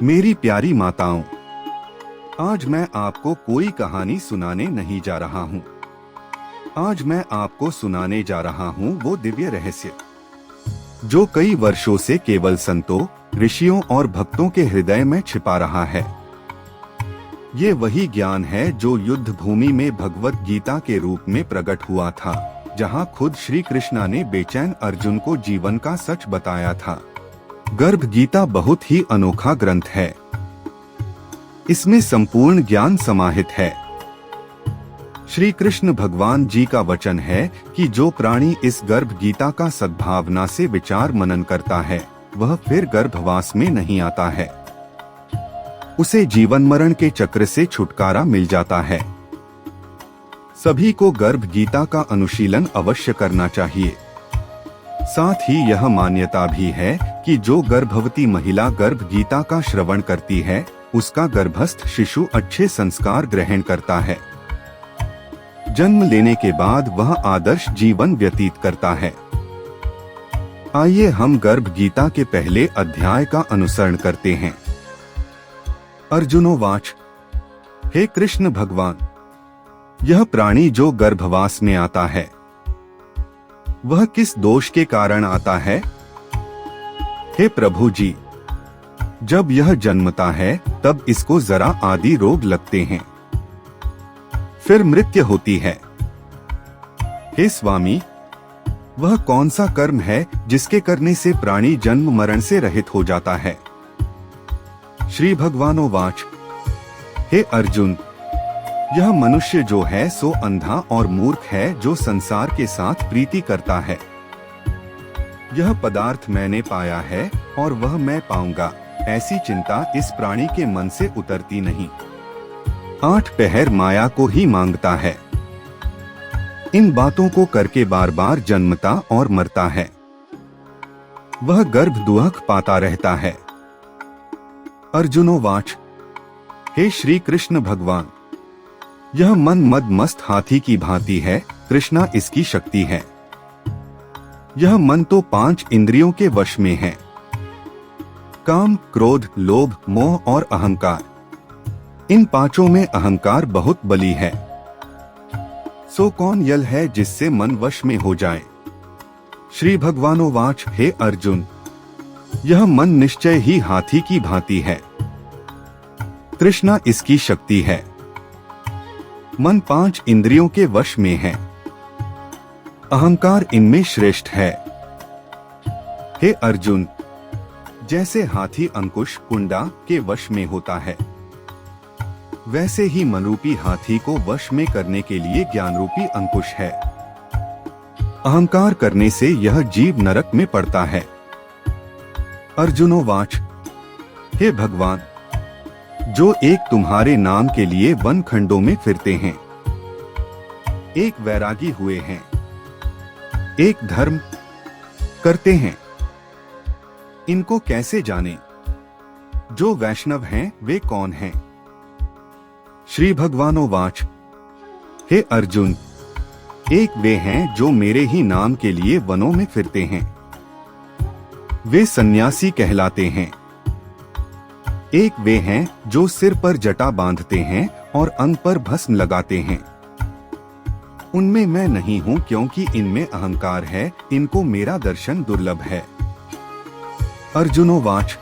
मेरी प्यारी माताओं, आज मैं आपको कोई कहानी सुनाने नहीं जा रहा हूँ। आज मैं आपको सुनाने जा रहा हूँ वो दिव्य रहस्य जो कई वर्षों से केवल संतों, ऋषियों और भक्तों के हृदय में छिपा रहा है। ये वही ज्ञान है जो युद्ध भूमि में भगवत गीता के रूप में प्रकट हुआ था, जहाँ खुद श्री कृष्णा ने बेचैन अर्जुन को जीवन का सच बताया था। गर्भ गीता बहुत ही अनोखा ग्रंथ है। इसमें संपूर्ण ज्ञान समाहित है। श्री कृष्ण भगवान जी का वचन है कि जो प्राणी इस गर्भ गीता का सद्भावना से विचार मनन करता है, वह फिर गर्भवास में नहीं आता है। उसे जीवन मरण के चक्र से छुटकारा मिल जाता है। सभी को गर्भ गीता का अनुशीलन अवश्य करना चाहिए। साथ ही यह मान्यता भी है कि जो गर्भवती महिला गर्भ गीता का श्रवण करती है, उसका गर्भस्थ शिशु अच्छे संस्कार ग्रहण करता है। जन्म लेने के बाद वह आदर्श जीवन व्यतीत करता है। आइए हम गर्भ गीता के पहले अध्याय का अनुसरण करते हैं। अर्जुनोवाच, हे कृष्ण भगवान, यह प्राणी जो गर्भवास में आता है, वह किस दोष के कारण आता है? हे प्रभु जी, जब यह जन्मता है तब इसको जरा आदि रोग लगते हैं, फिर मृत्यु होती है। हे स्वामी, वह कौन सा कर्म है जिसके करने से प्राणी जन्म मरण से रहित हो जाता है? श्री भगवानोवाच, हे अर्जुन, यह मनुष्य जो है सो अंधा और मूर्ख है, जो संसार के साथ प्रीति करता है। यह पदार्थ मैंने पाया है और वह मैं पाऊंगा, ऐसी चिंता इस प्राणी के मन से उतरती नहीं। 8 पहर माया को ही मांगता है। इन बातों को करके बार बार जन्मता और मरता है। वह गर्भ दुख पाता रहता है। अर्जुनोवाच, हे श्री कृष्ण भगवान, यह मन मद मस्त हाथी की भांति है, तृष्णा इसकी शक्ति है। यह मन तो 5 इंद्रियों के वश में है। काम, क्रोध, लोभ, मोह और अहंकार, इन 5 में अहंकार बहुत बली है। सो कौन यल है जिससे मन वश में हो जाए? श्री भगवानोवाच, हे अर्जुन, यह मन निश्चय ही हाथी की भांति है। तृष्णा इसकी शक्ति है। मन 5 इंद्रियों के वश में है। अहंकार इनमें श्रेष्ठ है। हे अर्जुन, जैसे हाथी अंकुश कुंडा के वश में होता है, वैसे ही मनरूपी हाथी को वश में करने के लिए ज्ञान रूपी अंकुश है। अहंकार करने से यह जीव नरक में पड़ता है। अर्जुनोवाच, हे भगवान, जो एक तुम्हारे नाम के लिए वन खंडों में फिरते हैं, एक वैरागी हुए हैं, एक धर्म करते हैं, इनको कैसे जाने? जो वैष्णव हैं वे कौन हैं? श्री भगवानोवाच, हे अर्जुन, एक वे हैं जो मेरे ही नाम के लिए वनों में फिरते हैं, वे सन्यासी कहलाते हैं। एक वे हैं जो सिर पर जटा बांधते हैं और अंग पर भस्म लगाते हैं। उनमें मैं नहीं हूं, क्योंकि इनमें अहंकार है, इनको मेरा दर्शन दुर्लभ है। अर्जुनोवाच,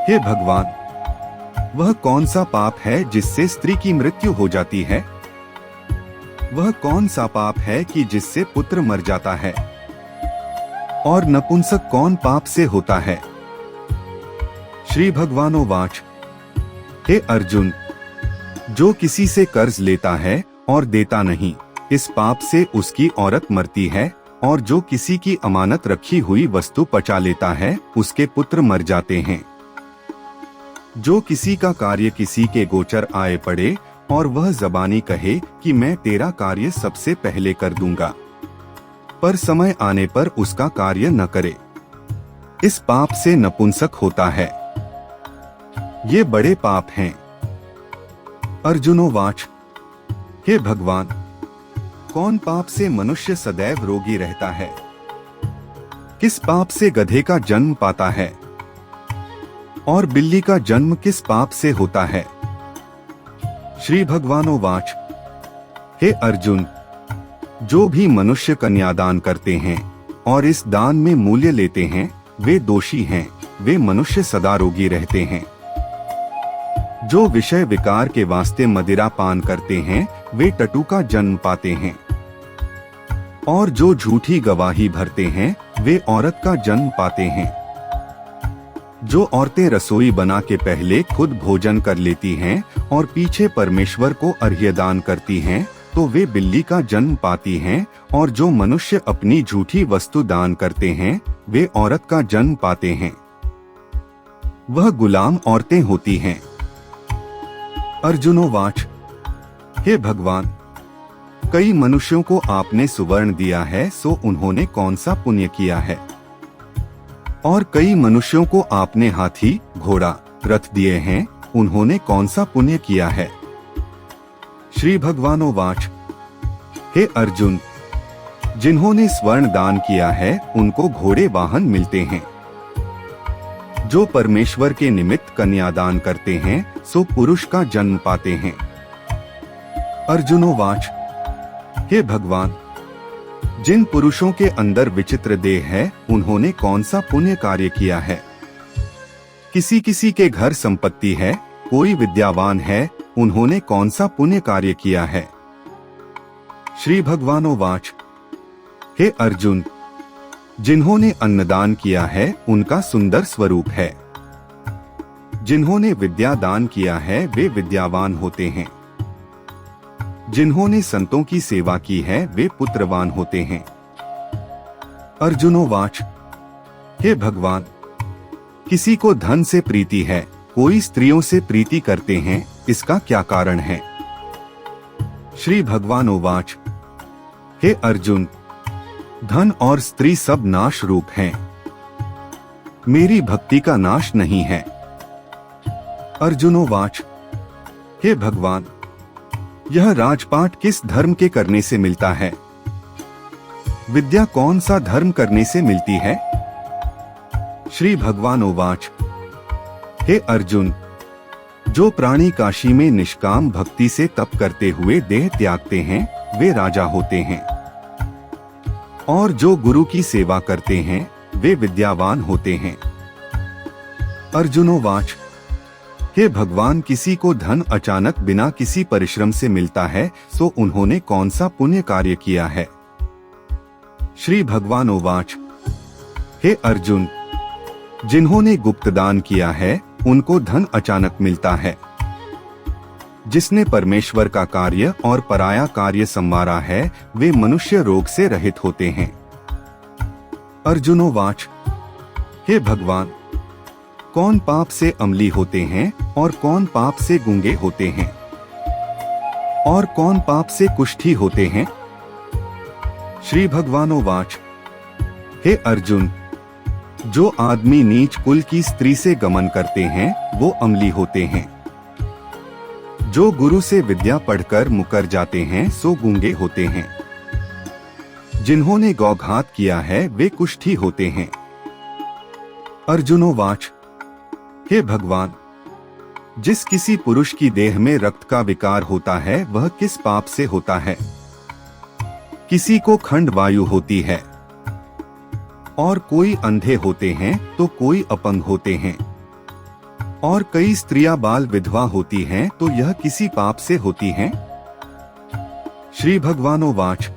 हे भगवान, वह कौन सा पाप है जिससे स्त्री की मृत्यु हो जाती है? वह कौन सा पाप है कि जिससे पुत्र मर जाता है? और नपुंसक कौन पाप से होता है? श्री भगवानोवाच, हे अर्जुन, जो किसी से कर्ज लेता है और देता नहीं, इस पाप से उसकी औरत मरती है, और जो किसी की अमानत रखी हुई वस्तु पचा लेता है, उसके पुत्र मर जाते हैं। जो किसी का कार्य किसी के गोचर आए पड़े और वह जबानी कहे कि मैं तेरा कार्य सबसे पहले कर दूंगा, पर समय आने पर उसका कार्य न करे, इस पाप से नपुंसक होता है। ये बड़े पाप हैं। अर्जुनोवाच, हे भगवान, कौन पाप से मनुष्य सदैव रोगी रहता है? किस पाप से गधे का जन्म पाता है? और बिल्ली का जन्म किस पाप से होता है? श्री भगवानोवाच, हे अर्जुन, जो भी मनुष्य कन्यादान करते हैं और इस दान में मूल्य लेते हैं वे दोषी हैं, वे मनुष्य सदा रोगी रहते हैं। जो विषय विकार के वास्ते मदिरा पान करते हैं वे टटू का जन्म पाते हैं। और जो झूठी गवाही भरते हैं वे औरत का जन्म पाते हैं। जो औरतें रसोई बना के पहले खुद भोजन कर लेती हैं और पीछे परमेश्वर को अर्घ्यदान करती हैं तो वे बिल्ली का जन्म पाती हैं। और जो मनुष्य अपनी झूठी वस्तु दान करते हैं वे औरत का जन्म पाते हैं। वह गुलाम औरतें होती हैं। अर्जुनोवाच, हे भगवान, कई मनुष्यों को आपने सुवर्ण दिया है सो उन्होंने कौन सा पुण्य किया है? और कई मनुष्यों को आपने हाथी, घोड़ा, रथ दिए हैं, उन्होंने कौन सा पुण्य किया है? श्री भगवानोवाच, हे अर्जुन, जिन्होंने स्वर्ण दान किया है उनको घोड़े वाहन मिलते हैं। जो परमेश्वर के निमित्त कन्यादान करते हैं सो पुरुष का जन्म पाते हैं। अर्जुनोवाच, हे भगवान, जिन पुरुषों के अंदर विचित्र देह है उन्होंने कौन सा पुण्य कार्य किया है? किसी किसी के घर संपत्ति है, कोई विद्यावान है, उन्होंने कौन सा पुण्य कार्य किया है? श्री भगवानोवाच, हे अर्जुन, जिन्होंने अन्नदान किया है उनका सुंदर स्वरूप है। जिन्होंने विद्या दान किया है वे विद्यावान होते हैं। जिन्होंने संतों की सेवा की है वे पुत्रवान होते हैं। अर्जुनोवाच, हे भगवान, किसी को धन से प्रीति है, कोई स्त्रियों से प्रीति करते हैं, इसका क्या कारण है? श्री भगवानोवाच, हे अर्जुन, धन और स्त्री सब नाश रूप हैं। मेरी भक्ति का नाश नहीं है। अर्जुनोवाच, हे भगवान, यह राजपाट किस धर्म के करने से मिलता है? विद्या कौन सा धर्म करने से मिलती है? श्री भगवानोवाच, हे अर्जुन, जो प्राणी काशी में निष्काम भक्ति से तप करते हुए देह त्यागते हैं वे राजा होते हैं। और जो गुरु की सेवा करते हैं वे विद्यावान होते हैं। अर्जुनोवाच, हे भगवान, किसी को धन अचानक बिना किसी परिश्रम से मिलता है सो उन्होंने कौन सा पुण्य कार्य किया है? श्री भगवानोवाच, हे अर्जुन, जिन्होंने गुप्तदान किया है उनको धन अचानक मिलता है। जिसने परमेश्वर का कार्य और पराया कार्य संवारा है वे मनुष्य रोग से रहित होते हैं। अर्जुनोवाच, हे भगवान, कौन पाप से अम्ली होते हैं और कौन पाप से गूंगे होते हैं और कौन पाप से कुष्ठी होते हैं? श्री भगवानोवाच, हे अर्जुन, जो आदमी नीच कुल की स्त्री से गमन करते हैं वो अम्ली होते हैं। जो गुरु से विद्या पढ़कर मुकर जाते हैं सो गूंगे होते हैं। जिन्होंने गौघात किया है वे कुष्ठी होते हैं। अर्जुनोवाच, हे भगवान, जिस किसी पुरुष की देह में रक्त का विकार होता है वह किस पाप से होता है? किसी को खंड वायु होती है और कोई अंधे होते हैं तो कोई अपंग होते हैं और कई स्त्रियां बाल विधवा होती हैं तो यह किसी पाप से होती हैं? श्री भगवानोवाच,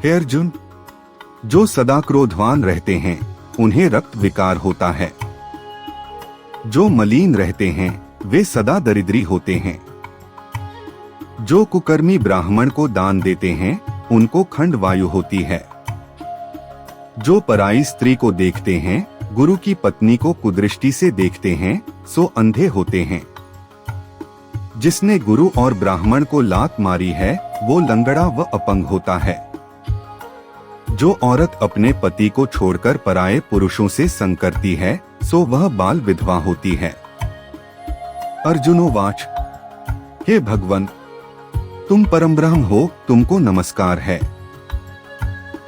हे अर्जुन, जो सदा क्रोधवान रहते हैं उन्हें रक्त विकार होता है। जो मलिन रहते हैं वे सदा दरिद्री होते हैं। जो कुकर्मी ब्राह्मण को दान देते हैं उनको खंड वायु होती है। जो पराई स्त्री को देखते हैं, गुरु की पत्नी को कुदृष्टि से देखते हैं सो अंधे होते हैं। जिसने गुरु और ब्राह्मण को लात मारी है वो लंगड़ा व अपंग होता है। जो औरत अपने पति को छोड़कर पराये पुरुषों से संग करती है सो वह बाल विधवा होती है। अर्जुनोवाच, हे भगवन, तुम परमब्रह्म हो, तुमको नमस्कार है।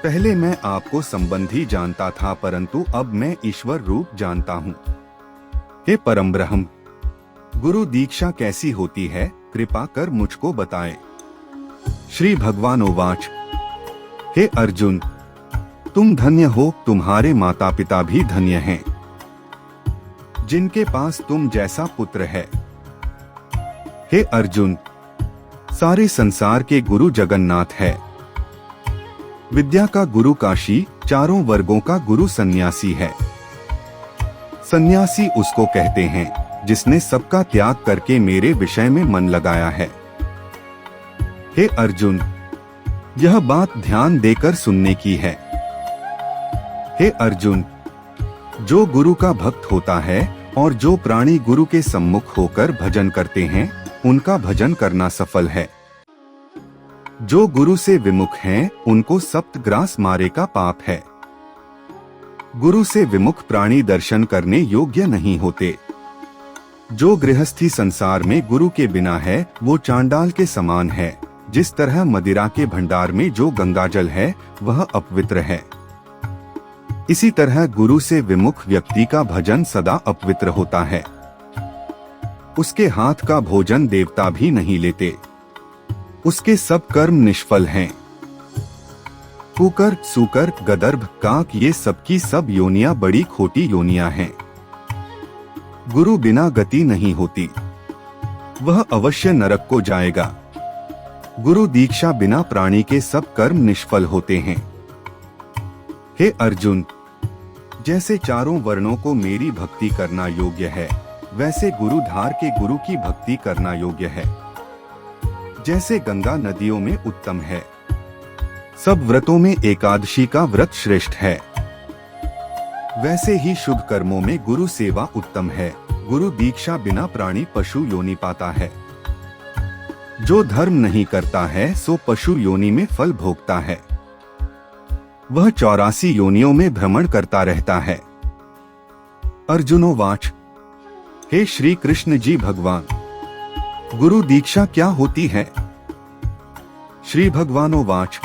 पहले मैं आपको संबंधी जानता था परंतु अब मैं ईश्वर रूप जानता हूँ। हे परम ब्रह्म, गुरु दीक्षा कैसी होती है, कृपा कर मुझको बताएं। श्री भगवान उवाच, हे अर्जुन, तुम धन्य हो, तुम्हारे माता पिता भी धन्य हैं, जिनके पास तुम जैसा पुत्र है। हे अर्जुन, सारे संसार के गुरु जगन्नाथ है। विद्या का गुरु काशी, चारों वर्गों का गुरु सन्यासी है। सन्यासी उसको कहते हैं जिसने सबका त्याग करके मेरे विषय में मन लगाया है। हे अर्जुन, यह बात ध्यान देकर सुनने की है। हे अर्जुन, जो गुरु का भक्त होता है और जो प्राणी गुरु के सम्मुख होकर भजन करते हैं, उनका भजन करना सफल है। जो गुरु से विमुख हैं, उनको सप्तग्रास मारे का पाप है। गुरु से विमुख प्राणी दर्शन करने योग्य नहीं होते। जो गृहस्थी संसार में गुरु के बिना है, वो चांडाल के समान है। जिस तरह मदिरा के भंडार में जो गंगाजल है, वह अपवित्र है, इसी तरह गुरु से विमुख व्यक्ति का भजन सदा अपवित्र होता है। उसके हाथ का भोजन देवता भी नहीं लेते। उसके सब कर्म निष्फल हैं। कुकर, सूकर, गदर्भ, काक, ये सबकी सब योनियां बड़ी खोटी योनियां हैं। गुरु बिना गति नहीं होती, वह अवश्य नरक को जाएगा। गुरु दीक्षा बिना प्राणी के सब कर्म निष्फल होते हैं। हे अर्जुन, जैसे चारों वर्णों को मेरी भक्ति करना योग्य है, वैसे गुरुधार के गुरु की भक्ति करना योग्य है। जैसे गंगा नदियों में उत्तम है, सब व्रतों में एकादशी का व्रत श्रेष्ठ है, वैसे ही शुभ कर्मों में गुरु सेवा उत्तम है। गुरु दीक्षा बिना प्राणी पशु योनि पाता है। जो धर्म नहीं करता है, सो पशु योनि में फल भोगता है। वह 84 योनियों में भ्रमण करता रहता है। अर्जुनोवाच, हे श्री कृष्ण जी भगवान, गुरु दीक्षा क्या होती है? श्री भगवानोवाच,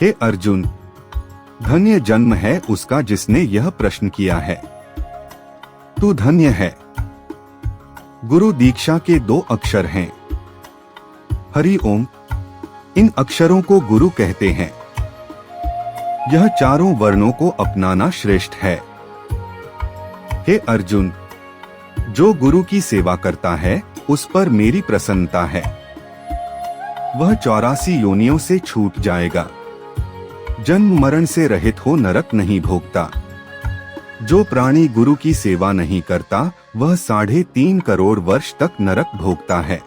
हे अर्जुन, धन्य जन्म है उसका जिसने यह प्रश्न किया है। तू धन्य है। गुरु दीक्षा के 2 अक्षर हैं, हरि ओम। इन अक्षरों को गुरु कहते हैं। यह चारों वर्णों को अपनाना श्रेष्ठ है। हे अर्जुन, जो गुरु की सेवा करता है, उस पर मेरी प्रसन्नता है। वह 84 योनियों से छूट जाएगा, जन्म मरण से रहित हो नरक नहीं भोगता। जो प्राणी गुरु की सेवा नहीं करता, वह 3.5 करोड़ वर्ष तक नरक भोगता है।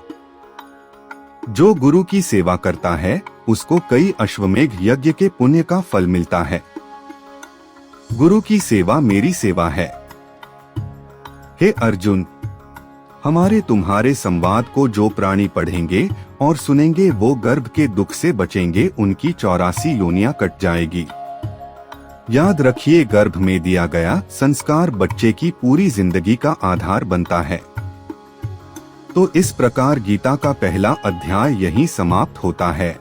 जो गुरु की सेवा करता है, उसको कई अश्वमेघ यज्ञ के पुण्य का फल मिलता है। गुरु की सेवा मेरी सेवा है। हे अर्जुन, हमारे तुम्हारे संवाद को जो प्राणी पढ़ेंगे और सुनेंगे, वो गर्भ के दुख से बचेंगे, उनकी 84 योनियां कट जाएगी। याद रखिए, गर्भ में दिया गया संस्कार बच्चे की पूरी जिंदगी का आधार बनता है। तो इस प्रकार गीता का पहला अध्याय यहीं समाप्त होता है।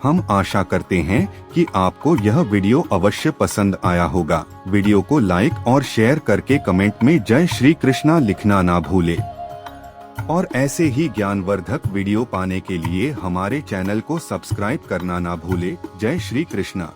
हम आशा करते हैं कि आपको यह वीडियो अवश्य पसंद आया होगा। वीडियो को लाइक और शेयर करके कमेंट में जय श्री कृष्णा लिखना ना भूले। और ऐसे ही ज्ञानवर्धक वीडियो पाने के लिए हमारे चैनल को सब्सक्राइब करना ना भूले। जय श्री कृष्णा।